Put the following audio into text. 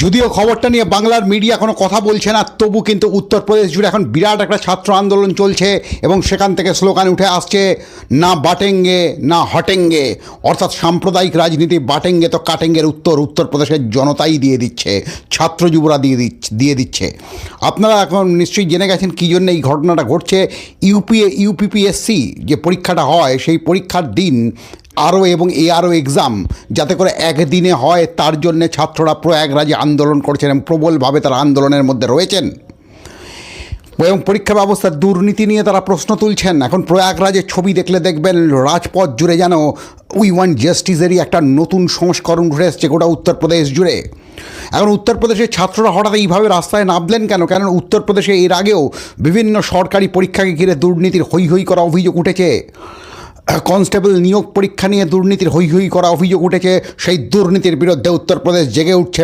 যদিও খবরটা নিয়ে বাংলার মিডিয়া কোনো কথা বলছে না, তবু কিন্তু উত্তরপ্রদেশ জুড়ে এখন বিরাট একটা ছাত্র আন্দোলন চলছে এবং সেখান থেকে স্লোগান উঠে আসছে, না বাটেঙ্গে না হটেঙ্গে। অর্থাৎ সাম্প্রদায়িক রাজনীতি বাটেঙ্গে তো কাটেঙ্গের উত্তরপ্রদেশের জনতাই দিয়ে দিচ্ছে, ছাত্র যুবরা দিয়ে দিচ্ছে। আপনারা এখন নিশ্চয়ই জেনে গেছেন কী জন্য এই ঘটনাটা ঘটছে। ইউপিপিএসসি যে পরীক্ষাটা হয়, সেই পরীক্ষার দিন আরও এবং এআরও এক্সাম যাতে করে একদিনে হয়, তার জন্যে ছাত্ররা প্রয়াগরাজে আন্দোলন করছেন এবং প্রবলভাবে তারা আন্দোলনের মধ্যে রয়েছেন এবং পরীক্ষা ব্যবস্থার দুর্নীতি নিয়ে তারা প্রশ্ন তুলছেন। এখন প্রয়াগরাজের ছবি দেখলে দেখবেন রাজপথ জুড়ে যেন উই ওয়ান্ট জাস্টিসেরই একটা নতুন সংস্করণ উঠে এসছে গোটা উত্তরপ্রদেশ জুড়ে। এখন উত্তরপ্রদেশের ছাত্ররা হঠাৎ এইভাবে রাস্তায় নামলেন কেন? কেন উত্তরপ্রদেশে এর আগেও বিভিন্ন সরকারি পরীক্ষাকে ঘিরে দুর্নীতির হৈ করা অভিযোগ উঠেছে। কনস্টেবল নিয়োগ পরীক্ষা নিয়ে দুর্নীতির হৈ করা অভিযোগ উঠেছে। সেই দুর্নীতির বিরুদ্ধে উত্তরপ্রদেশ জেগে উঠছে।